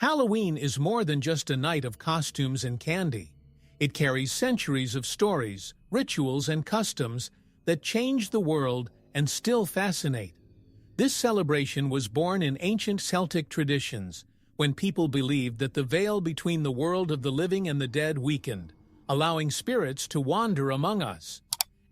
Halloween is more than just a night of costumes and candy. It carries centuries of stories, rituals, and customs that change the world and still fascinate. This celebration was born in ancient Celtic traditions, when people believed that the veil between the world of the living and the dead weakened, allowing spirits to wander among us.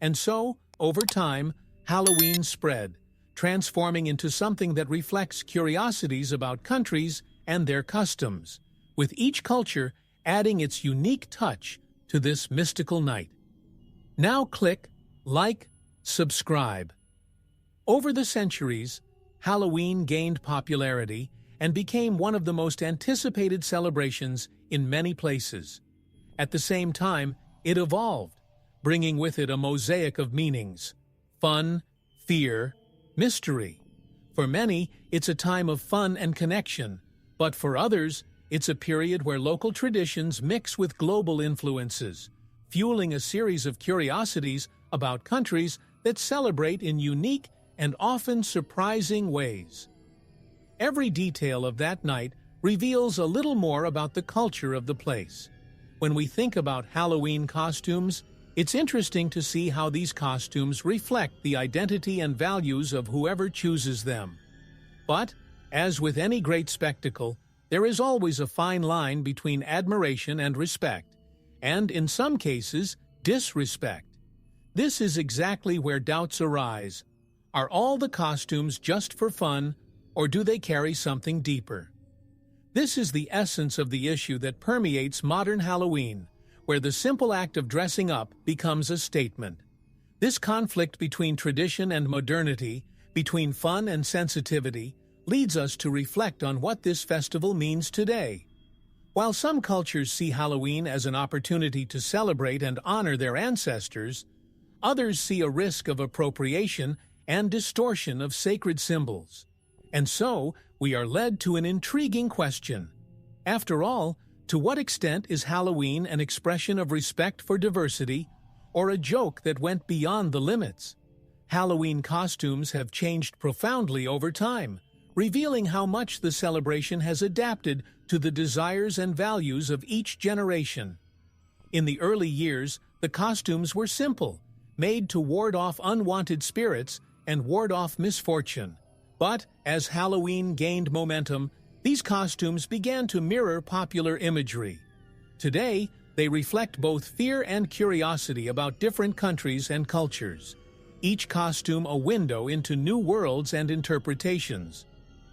And so, over time, Halloween spread, transforming into something that reflects curiosities about countries and their customs, with each culture adding its unique touch to this mystical night. Now click like, subscribe. Over the centuries, Halloween gained popularity and became one of the most anticipated celebrations in many places. At the same time, it evolved, bringing with it a mosaic of meanings: fun, fear, mystery. For many, it's a time of fun and connection, but for others, it's a period where local traditions mix with global influences, fueling a series of curiosities about countries that celebrate in unique and often surprising ways. Every detail of that night reveals a little more about the culture of the place. When we think about Halloween costumes, it's interesting to see how these costumes reflect the identity and values of whoever chooses them. But, as with any great spectacle, there is always a fine line between admiration and respect, and in some cases, disrespect. This is exactly where doubts arise. Are all the costumes just for fun, or do they carry something deeper? This is the essence of the issue that permeates modern Halloween, where the simple act of dressing up becomes a statement. This conflict between tradition and modernity, between fun and sensitivity, leads us to reflect on what this festival means today. While some cultures see Halloween as an opportunity to celebrate and honor their ancestors, others see a risk of appropriation and distortion of sacred symbols. And so, we are led to an intriguing question. After all, to what extent is Halloween an expression of respect for diversity, or a joke that went beyond the limits? Halloween costumes have changed profoundly over time, revealing how much the celebration has adapted to the desires and values of each generation. In the early years, the costumes were simple, made to ward off unwanted spirits and ward off misfortune. But as Halloween gained momentum, these costumes began to mirror popular imagery. Today, they reflect both fear and curiosity about different countries and cultures, each costume a window into new worlds and interpretations.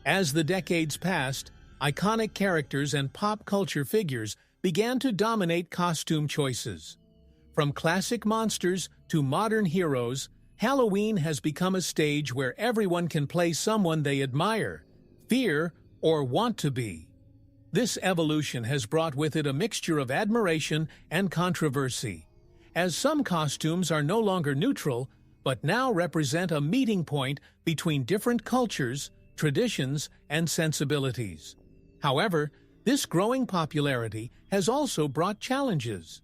As the decades passed, iconic characters and pop culture figures began to dominate costume choices. From classic monsters to modern heroes, Halloween has become a stage where everyone can play someone they admire, fear, or want to be. This evolution has brought with it a mixture of admiration and controversy, as some costumes are no longer neutral, but now represent a meeting point between different cultures, traditions, and sensibilities. However, this growing popularity has also brought challenges.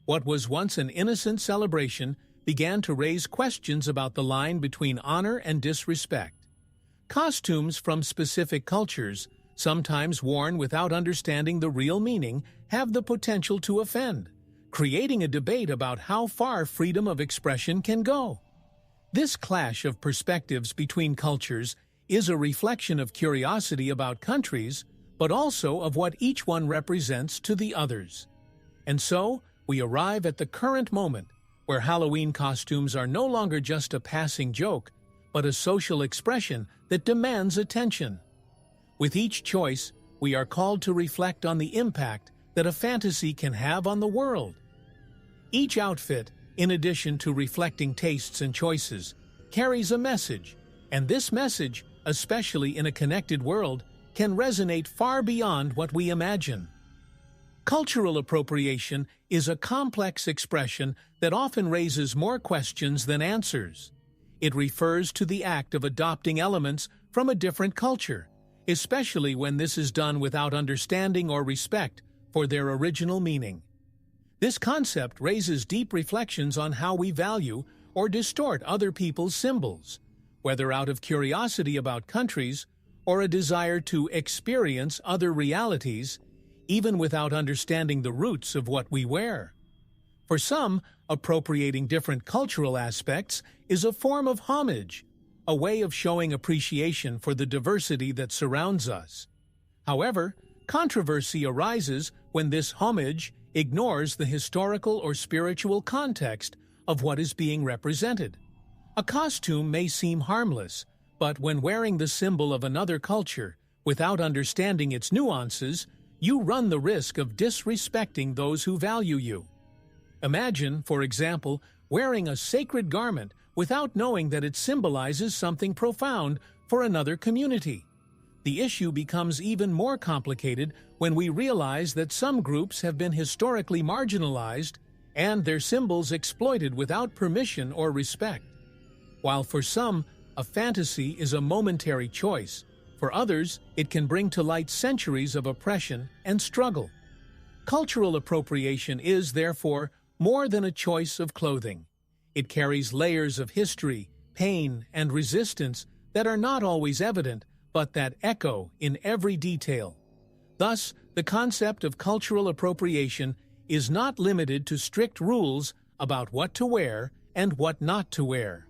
What was once an innocent celebration began to raise questions about the line between honor and disrespect. Costumes from specific cultures, sometimes worn without understanding the real meaning, have the potential to offend, creating a debate about how far freedom of expression can go. This clash of perspectives between cultures is a reflection of curiosity about countries, but also of what each one represents to the others. And so, we arrive at the current moment, where Halloween costumes are no longer just a passing joke, but a social expression that demands attention. With each choice, we are called to reflect on the impact that a fantasy can have on the world. Each outfit, in addition to reflecting tastes and choices, carries a message, and this message, especially in a connected world, can resonate far beyond what we imagine. Cultural appropriation is a complex expression that often raises more questions than answers. It refers to the act of adopting elements from a different culture, especially when this is done without understanding or respect for their original meaning. This concept raises deep reflections on how we value or distort other people's symbols, whether out of curiosity about countries or a desire to experience other realities, even without understanding the roots of what we wear. For some, appropriating different cultural aspects is a form of homage, a way of showing appreciation for the diversity that surrounds us. However, controversy arises when this homage ignores the historical or spiritual context of what is being represented. A costume may seem harmless, but when wearing the symbol of another culture without understanding its nuances, you run the risk of disrespecting those who value you. Imagine, for example, wearing a sacred garment without knowing that it symbolizes something profound for another community. The issue becomes even more complicated when we realize that some groups have been historically marginalized and their symbols exploited without permission or respect. While for some, a fantasy is a momentary choice, for others, it can bring to light centuries of oppression and struggle. Cultural appropriation is, therefore, more than a choice of clothing. It carries layers of history, pain, and resistance that are not always evident, but that echo in every detail. Thus, the concept of cultural appropriation is not limited to strict rules about what to wear and what not to wear.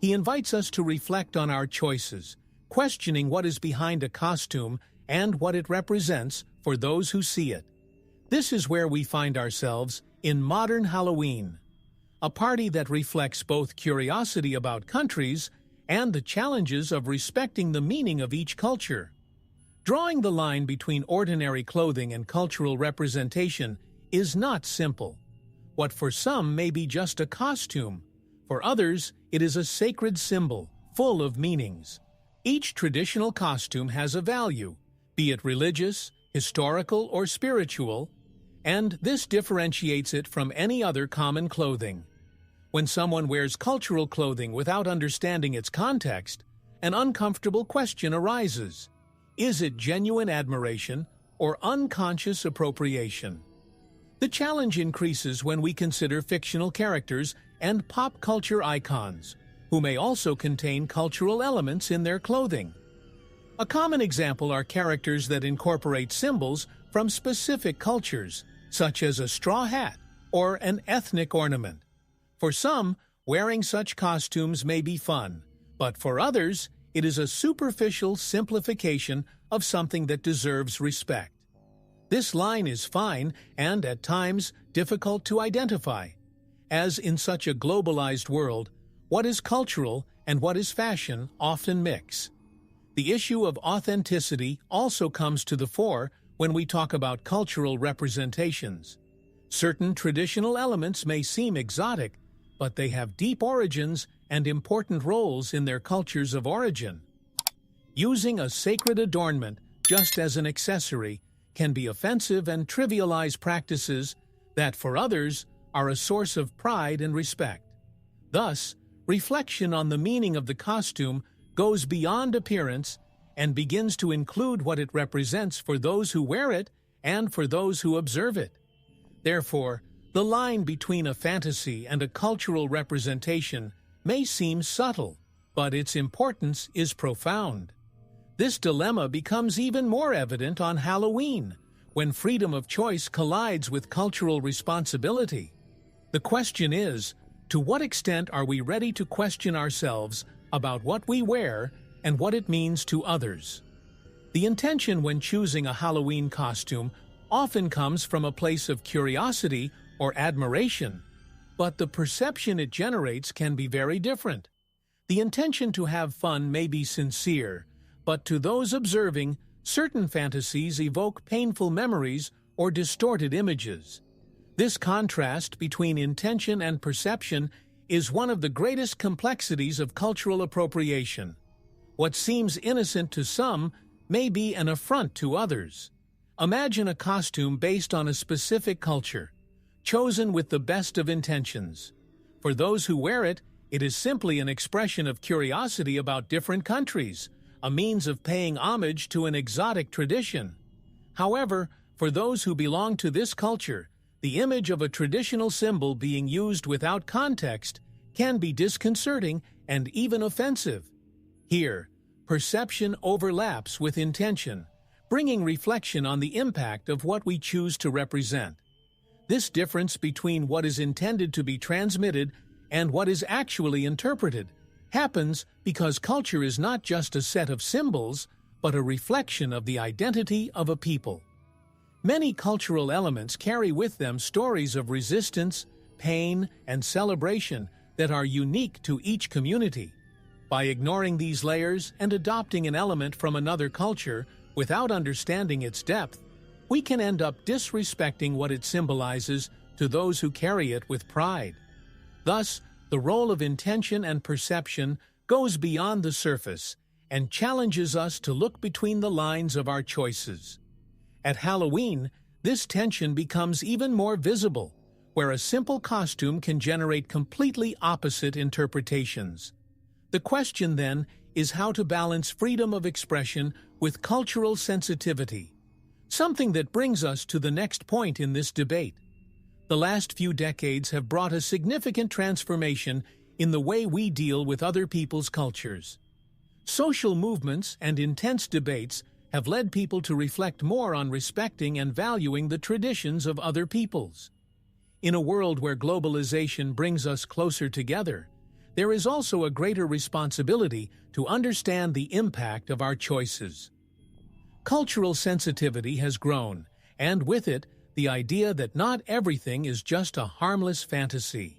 He invites us to reflect on our choices, questioning what is behind a costume and what it represents for those who see it. This is where we find ourselves in modern Halloween, a party that reflects both curiosity about countries and the challenges of respecting the meaning of each culture. Drawing the line between ordinary clothing and cultural representation is not simple. What for some may be just a costume, for others it is a sacred symbol full of meanings. Each traditional costume has a value, be it religious, historical, or spiritual, and this differentiates it from any other common clothing. When someone wears cultural clothing without understanding its context, an uncomfortable question arises. Is it genuine admiration or unconscious appropriation? The challenge increases when we consider fictional characters and pop culture icons, who may also contain cultural elements in their clothing. A common example are characters that incorporate symbols from specific cultures, such as a straw hat or an ethnic ornament. For some, wearing such costumes may be fun, but for others, it is a superficial simplification of something that deserves respect. This line is fine and, at times, difficult to identify, as in such a globalized world, what is cultural and what is fashion often mix. The issue of authenticity also comes to the fore when we talk about cultural representations. Certain traditional elements may seem exotic, but they have deep origins and important roles in their cultures of origin. Using a sacred adornment just as an accessory can be offensive and trivialize practices that, for others, are a source of pride and respect. Thus, reflection on the meaning of the costume goes beyond appearance and begins to include what it represents for those who wear it and for those who observe it. Therefore, the line between a fantasy and a cultural representation may seem subtle, but its importance is profound. This dilemma becomes even more evident on Halloween, when freedom of choice collides with cultural responsibility. The question is, to what extent are we ready to question ourselves about what we wear and what it means to others? The intention when choosing a Halloween costume often comes from a place of curiosity or admiration, but the perception it generates can be very different. The intention to have fun may be sincere, but to those observing, certain fantasies evoke painful memories or distorted images. This contrast between intention and perception is one of the greatest complexities of cultural appropriation. What seems innocent to some may be an affront to others. Imagine a costume based on a specific culture, chosen with the best of intentions. For those who wear it, it is simply an expression of curiosity about different countries, a means of paying homage to an exotic tradition. However, for those who belong to this culture, the image of a traditional symbol being used without context can be disconcerting and even offensive. Here, perception overlaps with intention, bringing reflection on the impact of what we choose to represent. This difference between what is intended to be transmitted and what is actually interpreted happens because culture is not just a set of symbols, but a reflection of the identity of a people. Many cultural elements carry with them stories of resistance, pain, and celebration that are unique to each community. By ignoring these layers and adopting an element from another culture without understanding its depth, we can end up disrespecting what it symbolizes to those who carry it with pride. Thus, the role of intention and perception goes beyond the surface and challenges us to look between the lines of our choices. At Halloween, this tension becomes even more visible, where a simple costume can generate completely opposite interpretations. The question, then, is how to balance freedom of expression with cultural sensitivity, something that brings us to the next point in this debate. The last few decades have brought a significant transformation in the way we deal with other people's cultures. Social movements and intense debates have led people to reflect more on respecting and valuing the traditions of other peoples. In a world where globalization brings us closer together, there is also a greater responsibility to understand the impact of our choices. Cultural sensitivity has grown, and with it, the idea that not everything is just a harmless fantasy.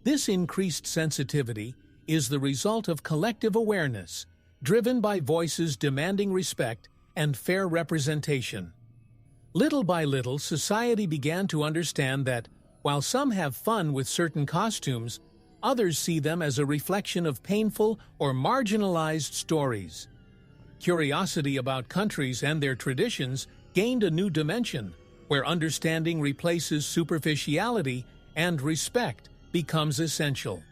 This increased sensitivity is the result of collective awareness, driven by voices demanding respect and fair representation. Little by little, society began to understand that, while some have fun with certain costumes, others see them as a reflection of painful or marginalized stories. Curiosity about countries and their traditions gained a new dimension, where understanding replaces superficiality and respect becomes essential.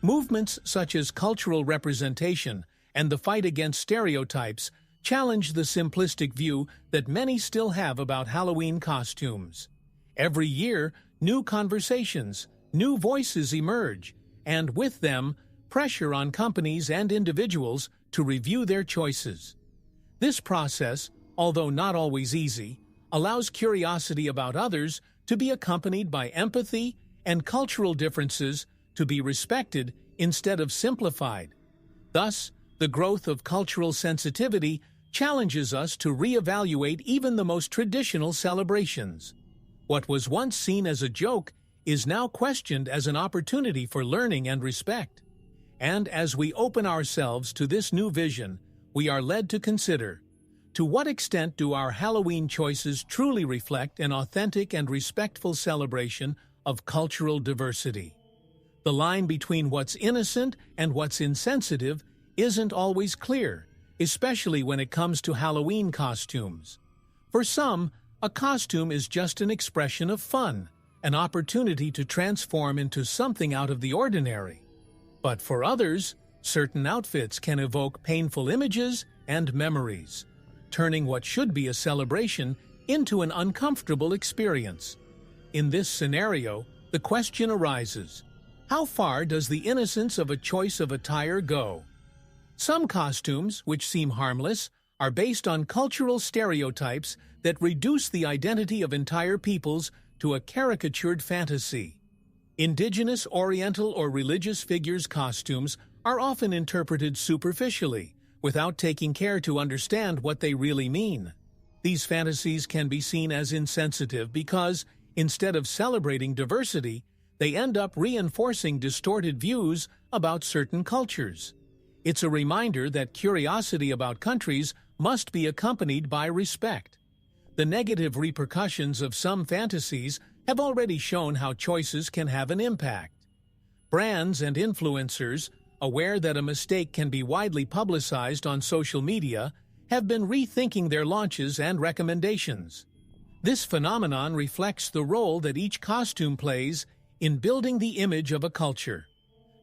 Movements such as cultural representation and the fight against stereotypes challenge the simplistic view that many still have about Halloween costumes. Every year, new conversations, new voices emerge, and with them, pressure on companies and individuals to review their choices. This process, although not always easy, allows curiosity about others to be accompanied by empathy and cultural differences to be respected instead of simplified. Thus, the growth of cultural sensitivity challenges us to reevaluate even the most traditional celebrations. What was once seen as a joke is now questioned as an opportunity for learning and respect. And as we open ourselves to this new vision, we are led to consider, to what extent do our Halloween choices truly reflect an authentic and respectful celebration of cultural diversity? The line between what's innocent and what's insensitive isn't always clear, especially when it comes to Halloween costumes. For some, a costume is just an expression of fun, an opportunity to transform into something out of the ordinary. But for others, certain outfits can evoke painful images and memories, turning what should be a celebration into an uncomfortable experience. In this scenario, the question arises, how far does the innocence of a choice of attire go? Some costumes, which seem harmless, are based on cultural stereotypes that reduce the identity of entire peoples to a caricatured fantasy. Indigenous, Oriental, or religious figures' costumes are often interpreted superficially, without taking care to understand what they really mean. These fantasies can be seen as insensitive because, instead of celebrating diversity, they end up reinforcing distorted views about certain cultures. It's a reminder that curiosity about countries must be accompanied by respect. The negative repercussions of some fantasies have already shown how choices can have an impact. Brands and influencers, aware that a mistake can be widely publicized on social media, have been rethinking their launches and recommendations. This phenomenon reflects the role that each costume plays in building the image of a culture.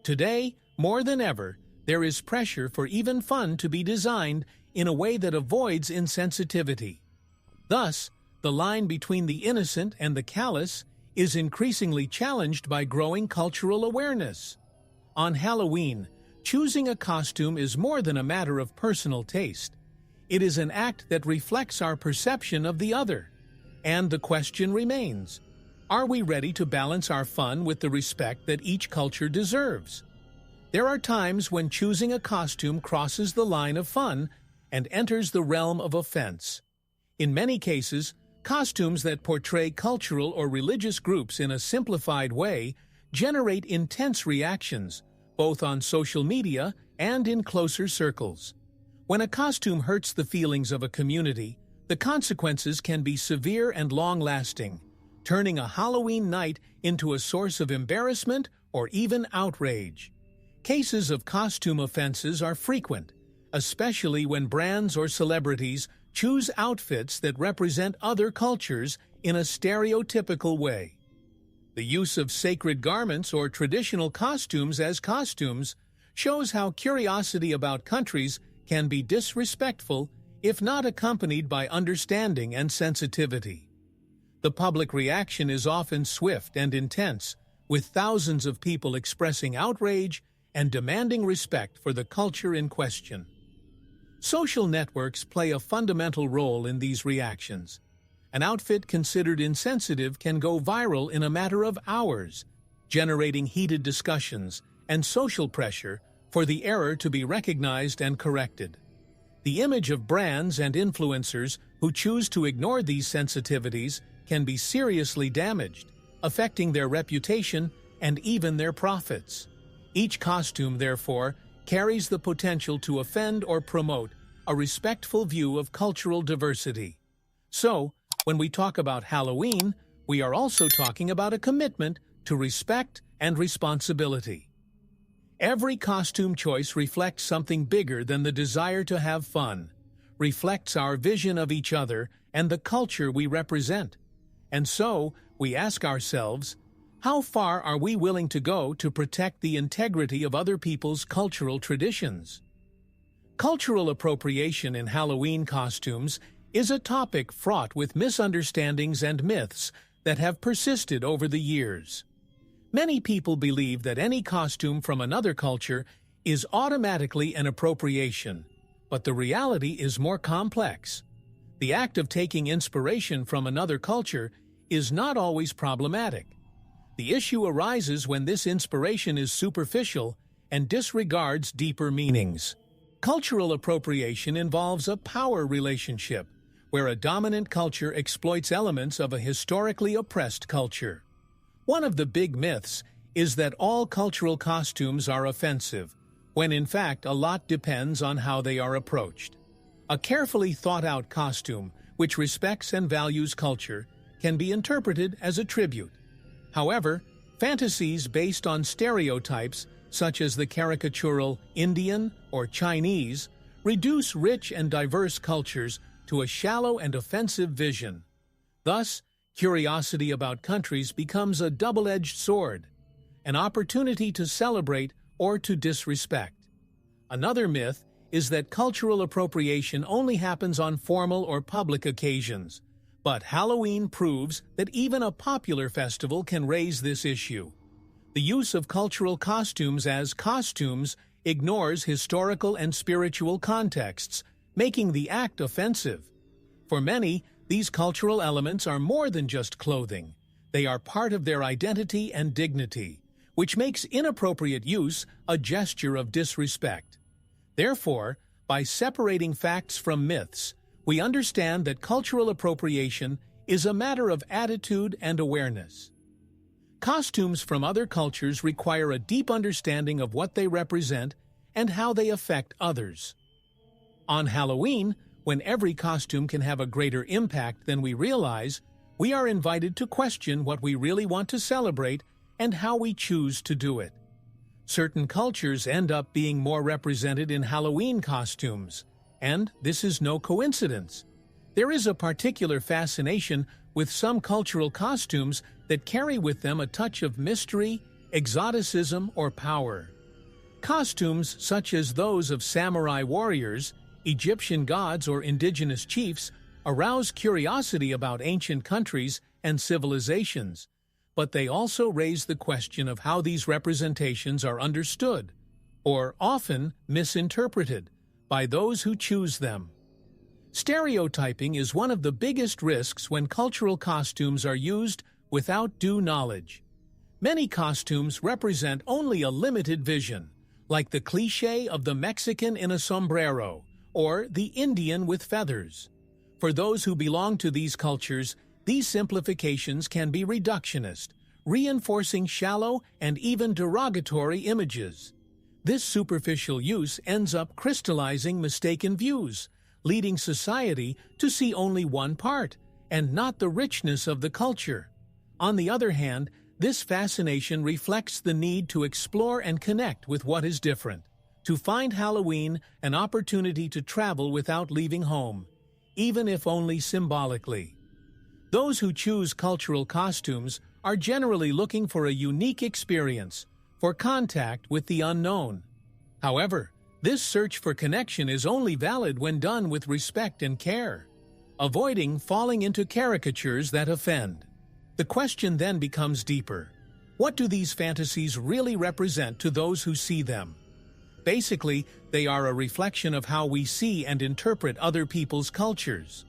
Today, more than ever, there is pressure for even fun to be designed in a way that avoids insensitivity. Thus, the line between the innocent and the callous is increasingly challenged by growing cultural awareness. On Halloween, choosing a costume is more than a matter of personal taste. It is an act that reflects our perception of the other. And the question remains, are we ready to balance our fun with the respect that each culture deserves? There are times when choosing a costume crosses the line of fun and enters the realm of offense. In many cases, costumes that portray cultural or religious groups in a simplified way generate intense reactions, both on social media and in closer circles. When a costume hurts the feelings of a community, the consequences can be severe and long-lasting, turning a Halloween night into a source of embarrassment or even outrage. Cases of costume offenses are frequent, especially when brands or celebrities choose outfits that represent other cultures in a stereotypical way. The use of sacred garments or traditional costumes as costumes shows how curiosity about countries can be disrespectful if not accompanied by understanding and sensitivity. The public reaction is often swift and intense, with thousands of people expressing outrage and demanding respect for the culture in question. Social networks play a fundamental role in these reactions. An outfit considered insensitive can go viral in a matter of hours, generating heated discussions and social pressure for the error to be recognized and corrected. The image of brands and influencers who choose to ignore these sensitivities can be seriously damaged, affecting their reputation and even their profits. Each costume, therefore, carries the potential to offend or promote a respectful view of cultural diversity. So, when we talk about Halloween, we are also talking about a commitment to respect and responsibility. Every costume choice reflects something bigger than the desire to have fun, reflects our vision of each other and the culture we represent. And so, we ask ourselves, how far are we willing to go to protect the integrity of other people's cultural traditions? Cultural appropriation in Halloween costumes is a topic fraught with misunderstandings and myths that have persisted over the years. Many people believe that any costume from another culture is automatically an appropriation, but the reality is more complex. The act of taking inspiration from another culture is not always problematic. The issue arises when this inspiration is superficial and disregards deeper meanings. Cultural appropriation involves a power relationship, where a dominant culture exploits elements of a historically oppressed culture. One of the big myths is that all cultural costumes are offensive, when in fact a lot depends on how they are approached. A carefully thought-out costume, which respects and values culture, can be interpreted as a tribute. However, fantasies based on stereotypes, such as the caricatural Indian or Chinese, reduce rich and diverse cultures to a shallow and offensive vision. Thus, curiosity about countries becomes a double-edged sword, an opportunity to celebrate or to disrespect. Another myth is that cultural appropriation only happens on formal or public occasions, but Halloween proves that even a popular festival can raise this issue. The use of cultural costumes as costumes ignores historical and spiritual contexts, making the act offensive. For many, these cultural elements are more than just clothing. They are part of their identity and dignity, which makes inappropriate use a gesture of disrespect. Therefore, by separating facts from myths, we understand that cultural appropriation is a matter of attitude and awareness. Costumes from other cultures require a deep understanding of what they represent and how they affect others. On Halloween, when every costume can have a greater impact than we realize, we are invited to question what we really want to celebrate and how we choose to do it. Certain cultures end up being more represented in Halloween costumes, and this is no coincidence. There is a particular fascination with some cultural costumes that carry with them a touch of mystery, exoticism, or power. Costumes such as those of samurai warriors, Egyptian gods, or indigenous chiefs arouse curiosity about ancient countries and civilizations, but they also raise the question of how these representations are understood. or often misinterpreted, by those who choose them. Stereotyping is one of the biggest risks when cultural costumes are used without due knowledge. Many costumes represent only a limited vision, like the cliché of the Mexican in a sombrero or the Indian with feathers. For those who belong to these cultures, these simplifications can be reductionist, reinforcing shallow and even derogatory images. This superficial use ends up crystallizing mistaken views, leading society to see only one part, and not the richness of the culture. On the other hand, this fascination reflects the need to explore and connect with what is different, to find Halloween an opportunity to travel without leaving home, even if only symbolically. Those who choose cultural costumes are generally looking for a unique experience, for contact with the unknown. However, this search for connection is only valid when done with respect and care, avoiding falling into caricatures that offend. The question then becomes deeper. What do these fantasies really represent to those who see them? Basically, they are a reflection of how we see and interpret other people's cultures.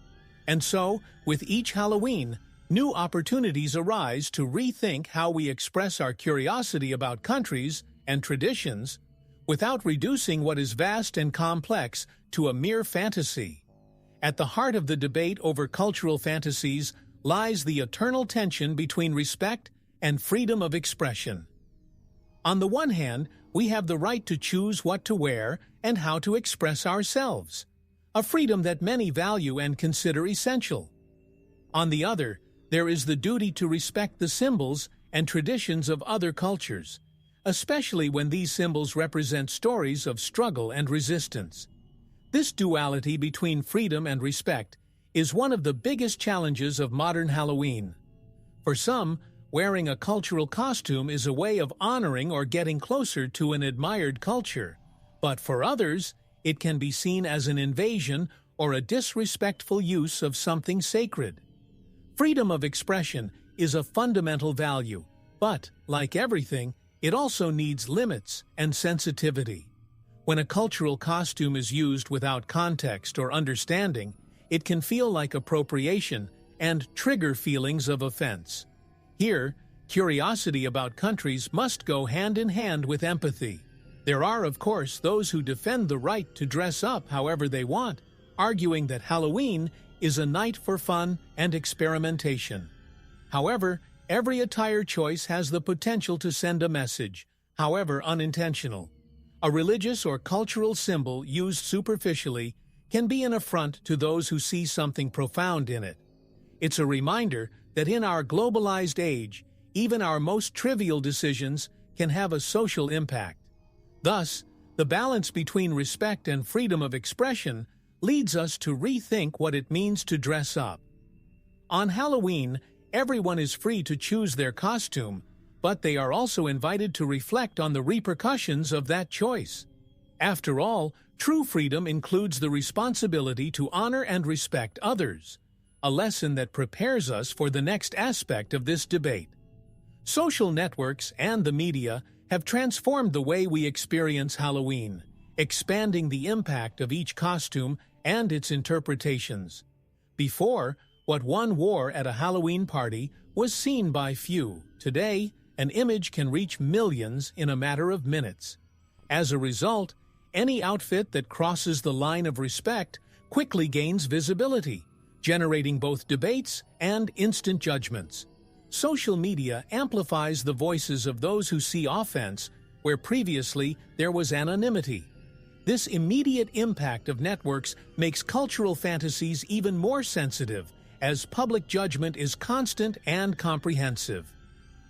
And so, with each Halloween, new opportunities arise to rethink how we express our curiosity about countries and traditions without reducing what is vast and complex to a mere fantasy. At the heart of the debate over cultural fantasies lies the eternal tension between respect and freedom of expression. On the one hand, we have the right to choose what to wear and how to express ourselves, a freedom that many value and consider essential. On the other, there is the duty to respect the symbols and traditions of other cultures, especially when these symbols represent stories of struggle and resistance. This duality between freedom and respect is one of the biggest challenges of modern Halloween. For some, wearing a cultural costume is a way of honoring or getting closer to an admired culture, but for others, it can be seen as an invasion or a disrespectful use of something sacred. Freedom of expression is a fundamental value, but, like everything, it also needs limits and sensitivity. When a cultural costume is used without context or understanding, it can feel like appropriation and trigger feelings of offense. Here, curiosity about countries must go hand in hand with empathy. There are, of course, those who defend the right to dress up however they want, arguing that Halloween is a night for fun and experimentation. However, every attire choice has the potential to send a message, however unintentional. A religious or cultural symbol used superficially can be an affront to those who see something profound in it. It's a reminder that in our globalized age, even our most trivial decisions can have a social impact. Thus, the balance between respect and freedom of expression leads us to rethink what it means to dress up. On Halloween, everyone is free to choose their costume, but they are also invited to reflect on the repercussions of that choice. After all, true freedom includes the responsibility to honor and respect others, a lesson that prepares us for the next aspect of this debate. Social networks and the media have transformed the way we experience Halloween, expanding the impact of each costume and its interpretations. Before, what one wore at a Halloween party was seen by few. Today, an image can reach millions in a matter of minutes. As a result, any outfit that crosses the line of respect quickly gains visibility, generating both debates and instant judgments. Social media amplifies the voices of those who see offense where previously there was anonymity. This immediate impact of networks makes cultural fantasies even more sensitive, as public judgment is constant and comprehensive.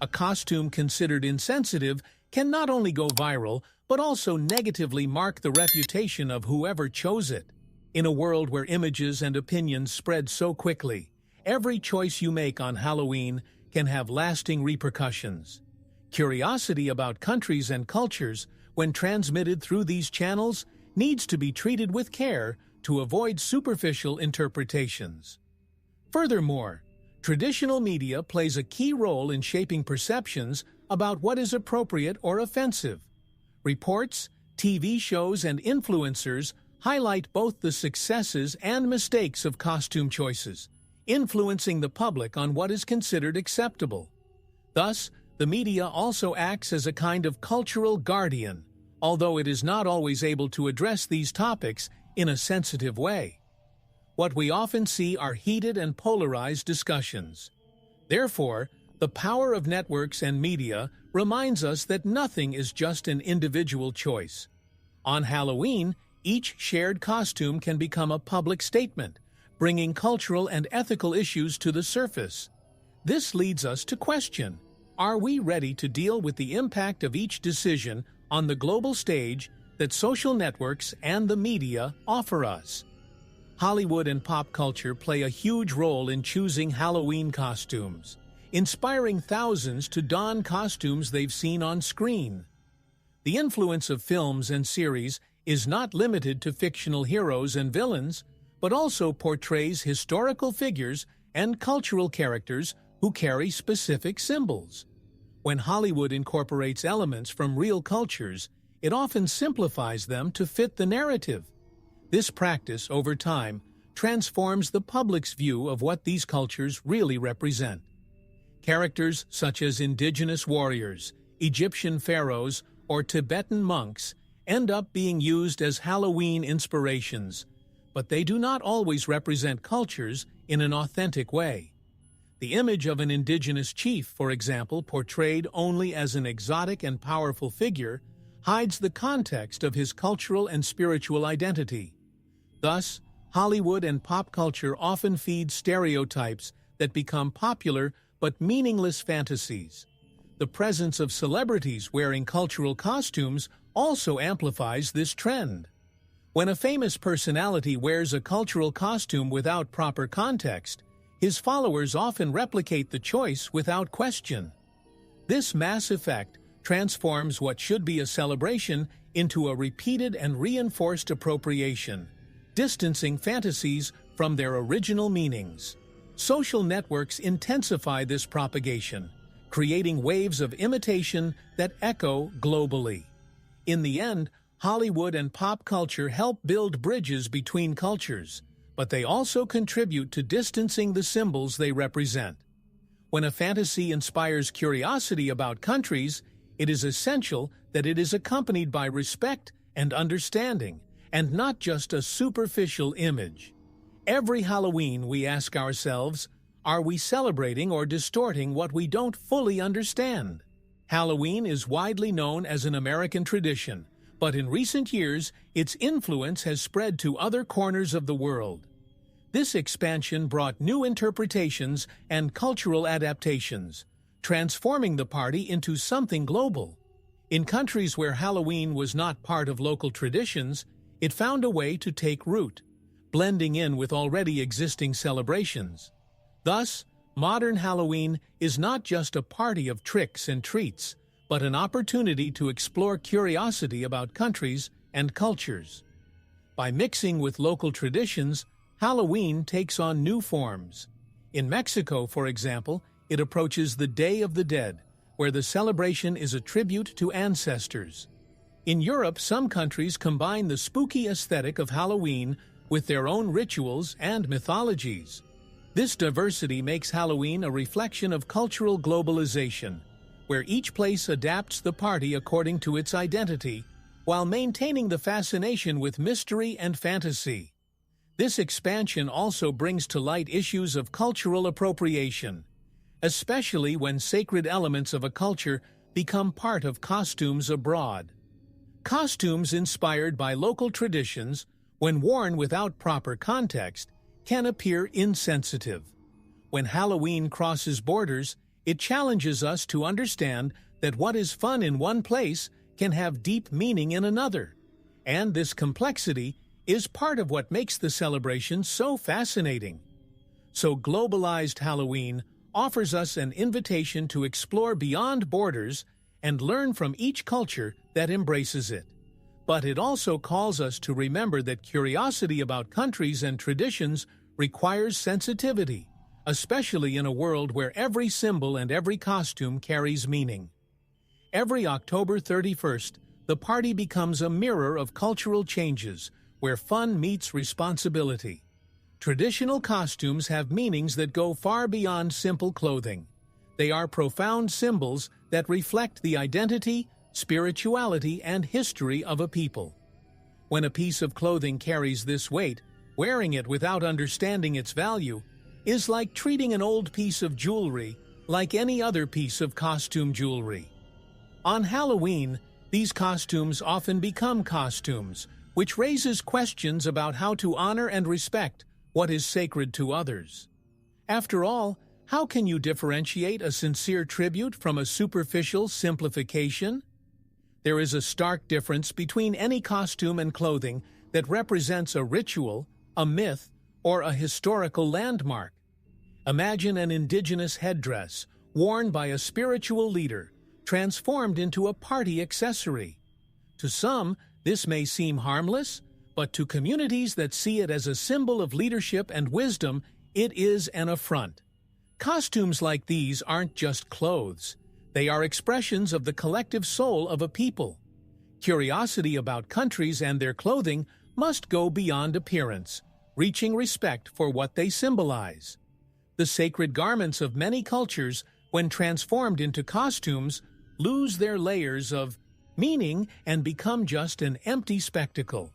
A costume considered insensitive can not only go viral, but also negatively mark the reputation of whoever chose it. In a world where images and opinions spread so quickly, every choice you make on Halloween can have lasting repercussions. Curiosity about countries and cultures, when transmitted through these channels, needs to be treated with care to avoid superficial interpretations. Furthermore, traditional media plays a key role in shaping perceptions about what is appropriate or offensive. Reports, TV shows and influencers highlight both the successes and mistakes of costume choices, influencing the public on what is considered acceptable. Thus, the media also acts as a kind of cultural guardian, although it is not always able to address these topics in a sensitive way. What we often see are heated and polarized discussions. Therefore, the power of networks and media reminds us that nothing is just an individual choice. On Halloween, each shared costume can become a public statement, bringing cultural and ethical issues to the surface. This leads us to question, are we ready to deal with the impact of each decision on the global stage that social networks and the media offer us? Hollywood and pop culture play a huge role in choosing Halloween costumes, inspiring thousands to don costumes they've seen on screen. The influence of films and series is not limited to fictional heroes and villains, but also portrays historical figures and cultural characters who carry specific symbols. When Hollywood incorporates elements from real cultures, it often simplifies them to fit the narrative. This practice, over time, transforms the public's view of what these cultures really represent. Characters such as indigenous warriors, Egyptian pharaohs, or Tibetan monks end up being used as Halloween inspirations, but they do not always represent cultures in an authentic way. The image of an indigenous chief, for example, portrayed only as an exotic and powerful figure, hides the context of his cultural and spiritual identity. Thus, Hollywood and pop culture often feed stereotypes that become popular but meaningless fantasies. The presence of celebrities wearing cultural costumes also amplifies this trend. When a famous personality wears a cultural costume without proper context, his followers often replicate the choice without question. This mass effect transforms what should be a celebration into a repeated and reinforced appropriation, distancing fantasies from their original meanings. Social networks intensify this propagation, creating waves of imitation that echo globally. In the end, Hollywood and pop culture help build bridges between cultures, but they also contribute to distancing the symbols they represent. When a fantasy inspires curiosity about countries, it is essential that it is accompanied by respect and understanding, and not just a superficial image. Every Halloween we ask ourselves, are we celebrating or distorting what we don't fully understand? Halloween is widely known as an American tradition, but in recent years, its influence has spread to other corners of the world. This expansion brought new interpretations and cultural adaptations, transforming the party into something global. In countries where Halloween was not part of local traditions, it found a way to take root, blending in with already existing celebrations. Thus, modern Halloween is not just a party of tricks and treats, but an opportunity to explore curiosity about countries and cultures. By mixing with local traditions, Halloween takes on new forms. In Mexico, for example, it approaches the Day of the Dead, where the celebration is a tribute to ancestors. In Europe, some countries combine the spooky aesthetic of Halloween with their own rituals and mythologies. This diversity makes Halloween a reflection of cultural globalization, where each place adapts the party according to its identity, while maintaining the fascination with mystery and fantasy. This expansion also brings to light issues of cultural appropriation, especially when sacred elements of a culture become part of costumes abroad. Costumes inspired by local traditions, when worn without proper context, can appear insensitive. When Halloween crosses borders, it challenges us to understand that what is fun in one place can have deep meaning in another. And this complexity is part of what makes the celebration so fascinating. So globalized Halloween offers us an invitation to explore beyond borders and learn from each culture that embraces it. But it also calls us to remember that curiosity about countries and traditions requires sensitivity, especially in a world where every symbol and every costume carries meaning. Every October 31st, the party becomes a mirror of cultural changes where fun meets responsibility. Traditional costumes have meanings that go far beyond simple clothing. They are profound symbols that reflect the identity, spirituality, and history of a people. When a piece of clothing carries this weight, wearing it without understanding its value is like treating an old piece of jewelry like any other piece of costume jewelry. On Halloween, these costumes often become costumes, which raises questions about how to honor and respect what is sacred to others. After all, how can you differentiate a sincere tribute from a superficial simplification? There is a stark difference between any costume and clothing that represents a ritual, a myth, or a historical landmark. Imagine an indigenous headdress worn by a spiritual leader, transformed into a party accessory. To some, this may seem harmless, but to communities that see it as a symbol of leadership and wisdom, it is an affront. Costumes like these aren't just clothes. They are expressions of the collective soul of a people. Curiosity about countries and their clothing must go beyond appearance, reaching respect for what they symbolize. The sacred garments of many cultures, when transformed into costumes, lose their layers of meaning and become just an empty spectacle.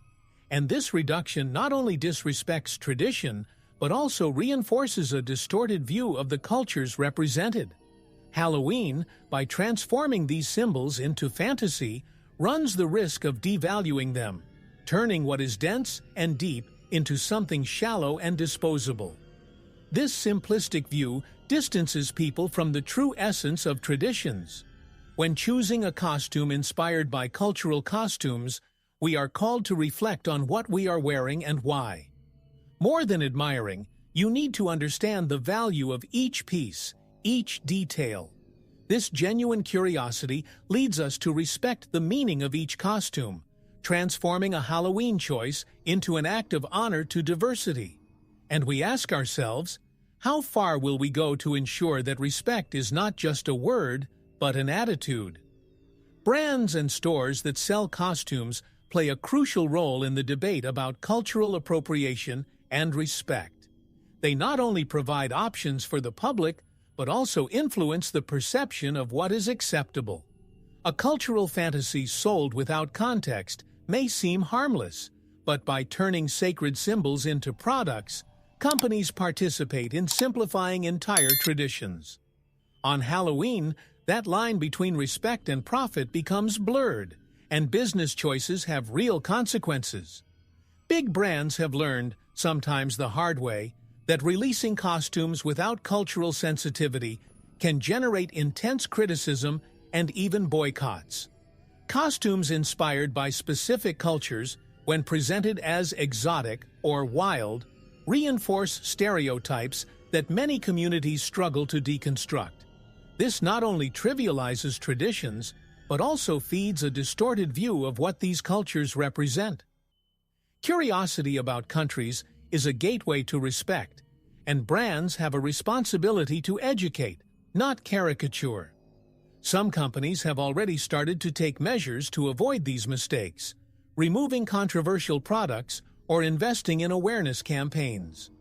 And this reduction not only disrespects tradition, but also reinforces a distorted view of the cultures represented. Halloween, by transforming these symbols into fantasy, runs the risk of devaluing them, turning what is dense and deep into something shallow and disposable. This simplistic view distances people from the true essence of traditions. When choosing a costume inspired by cultural costumes, we are called to reflect on what we are wearing and why. More than admiring, you need to understand the value of each piece, each detail. This genuine curiosity leads us to respect the meaning of each costume, transforming a Halloween choice into an act of honor to diversity. And we ask ourselves, how far will we go to ensure that respect is not just a word, but an attitude? Brands and stores that sell costumes play a crucial role in the debate about cultural appropriation and respect. They not only provide options for the public, but also influence the perception of what is acceptable. A cultural fantasy sold without context may seem harmless, but by turning sacred symbols into products, companies participate in simplifying entire traditions. On Halloween, that line between respect and profit becomes blurred, and business choices have real consequences. Big brands have learned, sometimes the hard way, that releasing costumes without cultural sensitivity can generate intense criticism and even boycotts. Costumes inspired by specific cultures, when presented as exotic or wild, reinforce stereotypes that many communities struggle to deconstruct. This not only trivializes traditions, but also feeds a distorted view of what these cultures represent. Curiosity about countries is a gateway to respect, and brands have a responsibility to educate, not caricature. Some companies have already started to take measures to avoid these mistakes, removing controversial products or investing in awareness campaigns.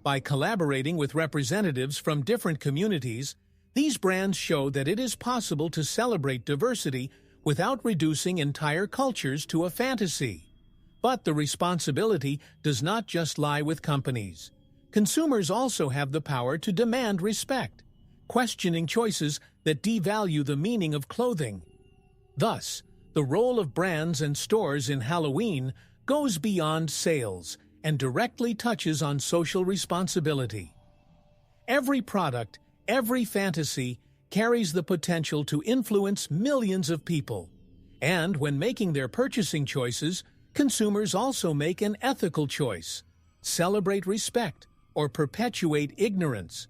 By collaborating with representatives from different communities, these brands show that it is possible to celebrate diversity without reducing entire cultures to a fantasy. But the responsibility does not just lie with companies. Consumers also have the power to demand respect, questioning choices that devalue the meaning of clothing. Thus, the role of brands and stores in Halloween goes beyond sales and directly touches on social responsibility. Every product, every fantasy carries the potential to influence millions of people. And when making their purchasing choices, consumers also make an ethical choice: celebrate respect or perpetuate ignorance.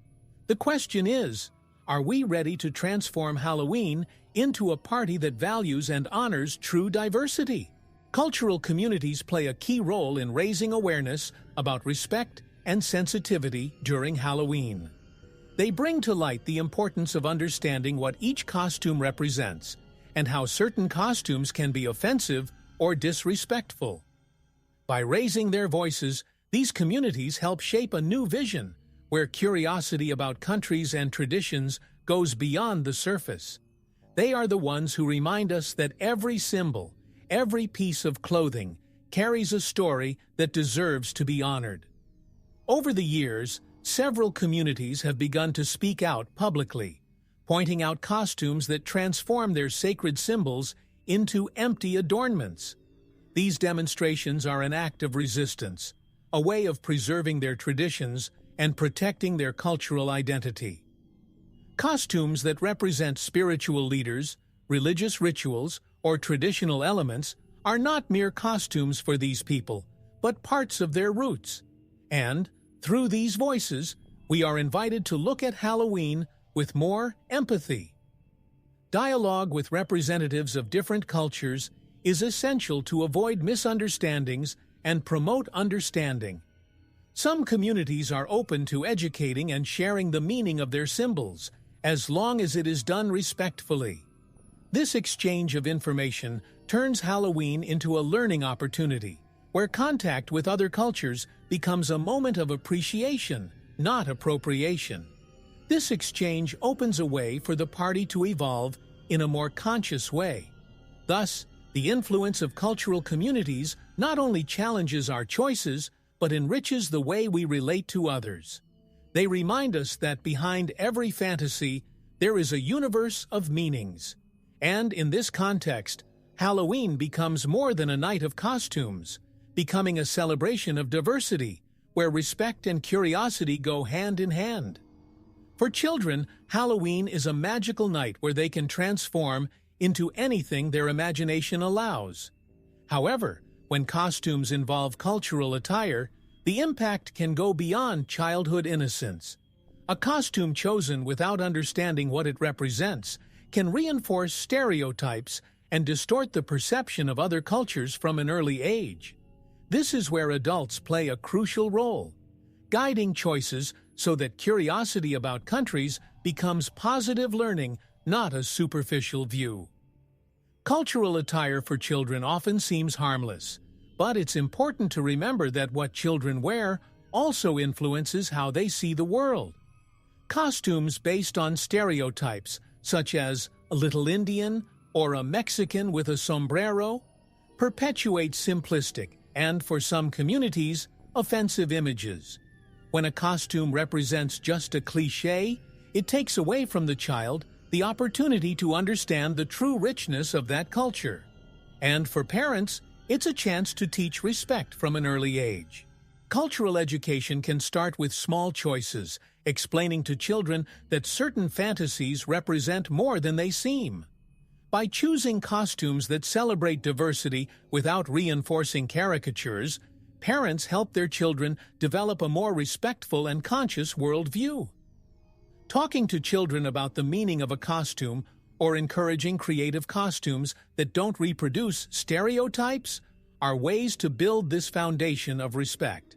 The question is, are we ready to transform Halloween into a party that values and honors true diversity? Cultural communities play a key role in raising awareness about respect and sensitivity during Halloween. They bring to light the importance of understanding what each costume represents and how certain costumes can be offensive or disrespectful. By raising their voices, these communities help shape a new vision, where curiosity about countries and traditions goes beyond the surface. They are the ones who remind us that every symbol, every piece of clothing, carries a story that deserves to be honored. Over the years, several communities have begun to speak out publicly, pointing out costumes that transform their sacred symbols into empty adornments. These demonstrations are an act of resistance, a way of preserving their traditions and protecting their cultural identity. Costumes that represent spiritual leaders, religious rituals, or traditional elements are not mere costumes for these people, but parts of their roots. And, through these voices, we are invited to look at Halloween with more empathy. Dialogue with representatives of different cultures is essential to avoid misunderstandings and promote understanding. Some communities are open to educating and sharing the meaning of their symbols, as long as it is done respectfully. This exchange of information turns Halloween into a learning opportunity, where contact with other cultures becomes a moment of appreciation, not appropriation. This exchange opens a way for the party to evolve in a more conscious way. Thus, the influence of cultural communities not only challenges our choices, but enriches the way we relate to others. They remind us that behind every fantasy, there is a universe of meanings. And in this context, Halloween becomes more than a night of costumes, becoming a celebration of diversity, where respect and curiosity go hand in hand. For children, Halloween is a magical night where they can transform into anything their imagination allows. However, when costumes involve cultural attire, the impact can go beyond childhood innocence. A costume chosen without understanding what it represents can reinforce stereotypes and distort the perception of other cultures from an early age. This is where adults play a crucial role, guiding choices so that curiosity about countries becomes positive learning, not a superficial view. Cultural attire for children often seems harmless, but it's important to remember that what children wear also influences how they see the world. Costumes based on stereotypes, such as a little Indian or a Mexican with a sombrero, perpetuate simplistic and, for some communities, offensive images. When a costume represents just a cliché, it takes away from the child the opportunity to understand the true richness of that culture. And for parents, it's a chance to teach respect from an early age. Cultural education can start with small choices, explaining to children that certain fantasies represent more than they seem. By choosing costumes that celebrate diversity without reinforcing caricatures, parents help their children develop a more respectful and conscious worldview. Talking to children about the meaning of a costume or encouraging creative costumes that don't reproduce stereotypes are ways to build this foundation of respect.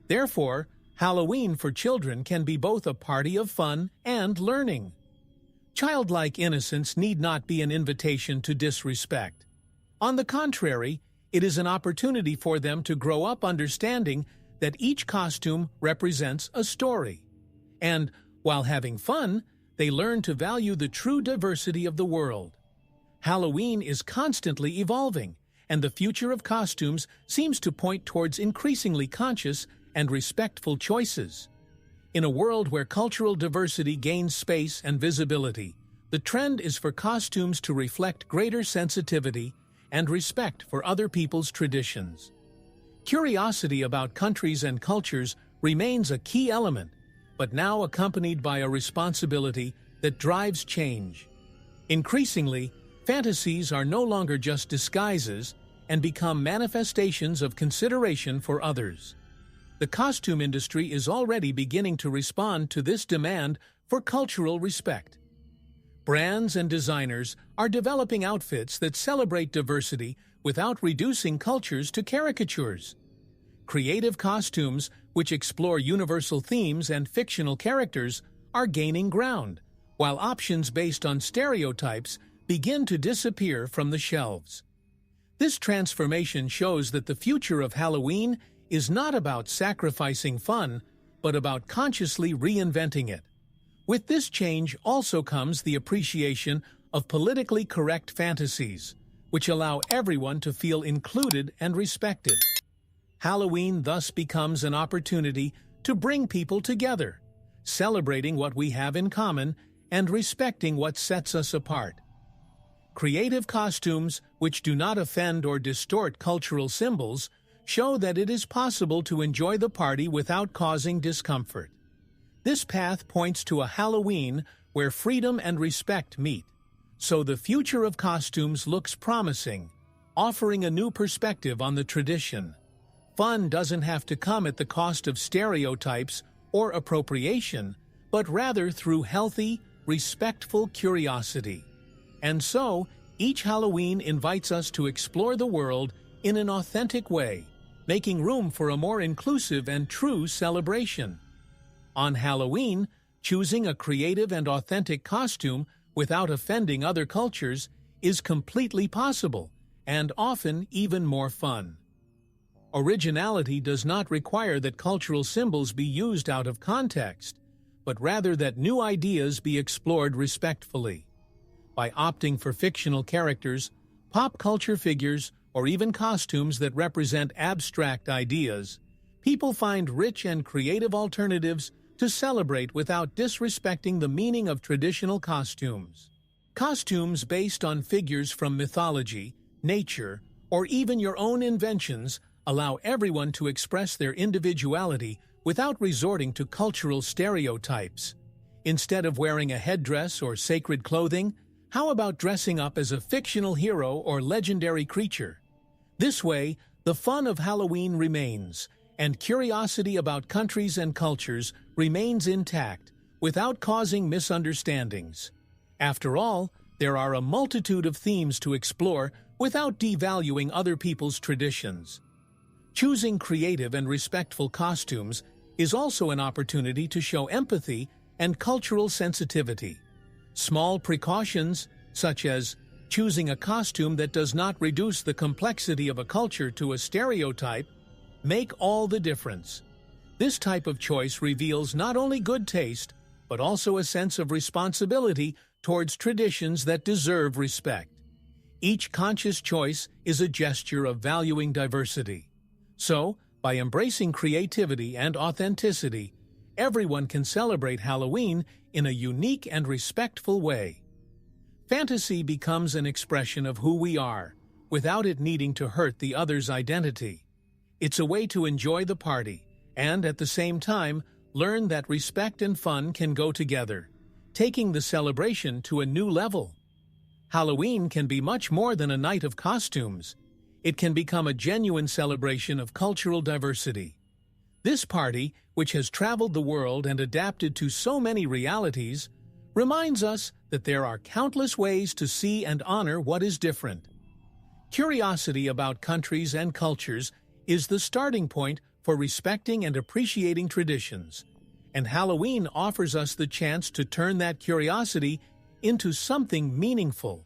Therefore, Halloween for children can be both a party of fun and learning. Childlike innocence need not be an invitation to disrespect. On the contrary, it is an opportunity for them to grow up understanding that each costume represents a story. And, while having fun, they learn to value the true diversity of the world. Halloween is constantly evolving, and the future of costumes seems to point towards increasingly conscious and respectful choices. In a world where cultural diversity gains space and visibility, the trend is for costumes to reflect greater sensitivity and respect for other people's traditions. Curiosity about countries and cultures remains a key element, but now accompanied by a responsibility that drives change. Increasingly, fantasies are no longer just disguises and become manifestations of consideration for others. The costume industry is already beginning to respond to this demand for cultural respect. Brands and designers are developing outfits that celebrate diversity without reducing cultures to caricatures. Creative costumes, which explore universal themes and fictional characters, are gaining ground, while options based on stereotypes begin to disappear from the shelves. This transformation shows that the future of Halloween is not about sacrificing fun, but about consciously reinventing it. With this change also comes the appreciation of politically correct fantasies, which allow everyone to feel included and respected. Halloween thus becomes an opportunity to bring people together, celebrating what we have in common and respecting what sets us apart. Creative costumes, which do not offend or distort cultural symbols, show that it is possible to enjoy the party without causing discomfort. This path points to a Halloween where freedom and respect meet. So the future of costumes looks promising, offering a new perspective on the tradition. Fun doesn't have to come at the cost of stereotypes or appropriation, but rather through healthy, respectful curiosity. And so, each Halloween invites us to explore the world in an authentic way, making room for a more inclusive and true celebration. On Halloween, choosing a creative and authentic costume without offending other cultures is completely possible, and often even more fun. Originality does not require that cultural symbols be used out of context, but rather that new ideas be explored respectfully. By opting for fictional characters, pop culture figures, or even costumes that represent abstract ideas, people find rich and creative alternatives to celebrate without disrespecting the meaning of traditional costumes. Costumes based on figures from mythology, nature, or even your own inventions allow everyone to express their individuality without resorting to cultural stereotypes. Instead of wearing a headdress or sacred clothing, how about dressing up as a fictional hero or legendary creature? This way, the fun of Halloween remains, and curiosity about countries and cultures remains intact without causing misunderstandings. After all, there are a multitude of themes to explore without devaluing other people's traditions. Choosing creative and respectful costumes is also an opportunity to show empathy and cultural sensitivity. Small precautions, such as choosing a costume that does not reduce the complexity of a culture to a stereotype, make all the difference. This type of choice reveals not only good taste, but also a sense of responsibility towards traditions that deserve respect. Each conscious choice is a gesture of valuing diversity. So, by embracing creativity and authenticity, everyone can celebrate Halloween in a unique and respectful way. Fantasy becomes an expression of who we are, without it needing to hurt the other's identity. It's a way to enjoy the party, and at the same time, learn that respect and fun can go together, taking the celebration to a new level. Halloween can be much more than a night of costumes. It can become a genuine celebration of cultural diversity. This party, which has traveled the world and adapted to so many realities, reminds us that there are countless ways to see and honor what is different. Curiosity about countries and cultures is the starting point for respecting and appreciating traditions, and Halloween offers us the chance to turn that curiosity into something meaningful.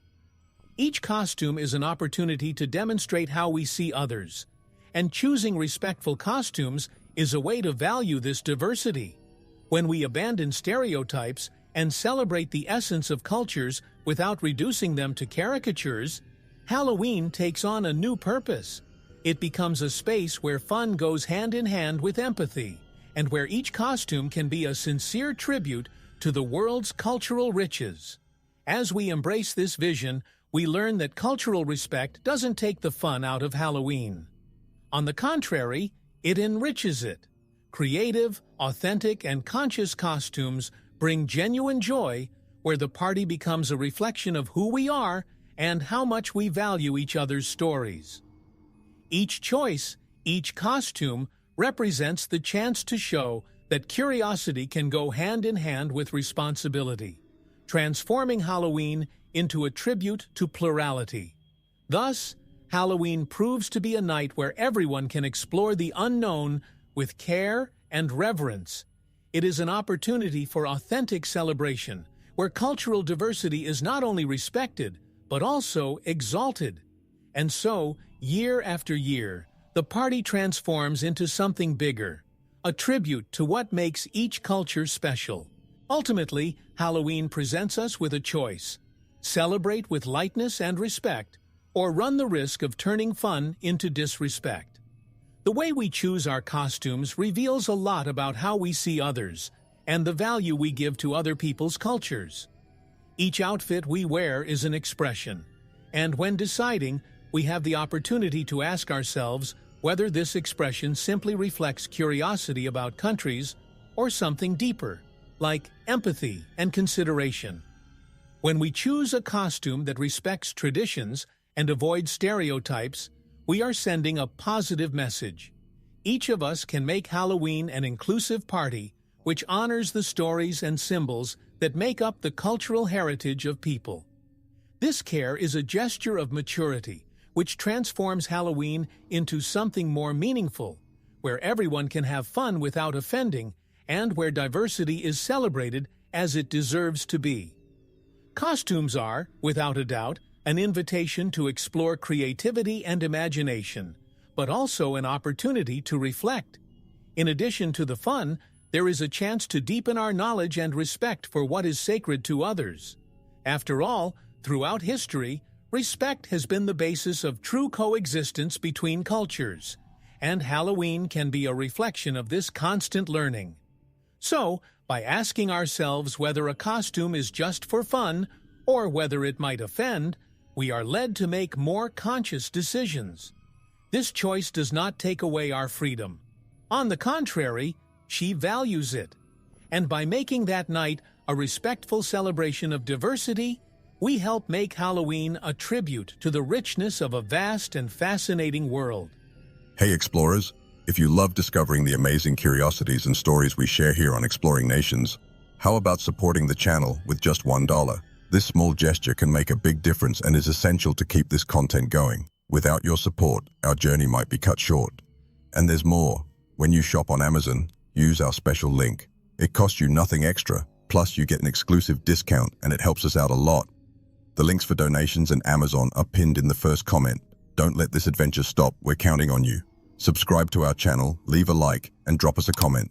Each costume is an opportunity to demonstrate how we see others, and choosing respectful costumes is a way to value this diversity. When we abandon stereotypes and celebrate the essence of cultures without reducing them to caricatures, Halloween takes on a new purpose. It becomes a space where fun goes hand in hand with empathy, and where each costume can be a sincere tribute to the world's cultural riches. As we embrace this vision, we learn that cultural respect doesn't take the fun out of Halloween. On the contrary, it enriches it. Creative, authentic, and conscious costumes bring genuine joy, where the party becomes a reflection of who we are and how much we value each other's stories. Each choice, each costume, represents the chance to show that curiosity can go hand in hand with responsibility, transforming Halloween into a tribute to plurality. Thus, Halloween proves to be a night where everyone can explore the unknown with care and reverence. It is an opportunity for authentic celebration, where cultural diversity is not only respected, but also exalted. And so, year after year, the party transforms into something bigger, a tribute to what makes each culture special. Ultimately, Halloween presents us with a choice: celebrate with lightness and respect, or run the risk of turning fun into disrespect. The way we choose our costumes reveals a lot about how we see others and the value we give to other people's cultures. Each outfit we wear is an expression, and when deciding, we have the opportunity to ask ourselves whether this expression simply reflects curiosity about countries or something deeper, like empathy and consideration. When we choose a costume that respects traditions and avoids stereotypes, we are sending a positive message. Each of us can make Halloween an inclusive party which honors the stories and symbols that make up the cultural heritage of people. This care is a gesture of maturity, which transforms Halloween into something more meaningful, where everyone can have fun without offending, and where diversity is celebrated as it deserves to be. Costumes are, without a doubt, an invitation to explore creativity and imagination, but also an opportunity to reflect. In addition to the fun, there is a chance to deepen our knowledge and respect for what is sacred to others. After all, throughout history, respect has been the basis of true coexistence between cultures, and Halloween can be a reflection of this constant learning. So, by asking ourselves whether a costume is just for fun or whether it might offend, we are led to make more conscious decisions. This choice does not take away our freedom. On the contrary, she values it. And by making that night a respectful celebration of diversity, we help make Halloween a tribute to the richness of a vast and fascinating world. Hey explorers, if you love discovering the amazing curiosities and stories we share here on Exploring Nations, how about supporting the channel with just $1? This small gesture can make a big difference and is essential to keep this content going. Without your support, our journey might be cut short. And there's more. When you shop on Amazon, use our special link. It costs you nothing extra, plus you get an exclusive discount and it helps us out a lot. The links for donations and Amazon are pinned in the first comment. Don't let this adventure stop, we're counting on you. Subscribe to our channel, leave a like, and drop us a comment.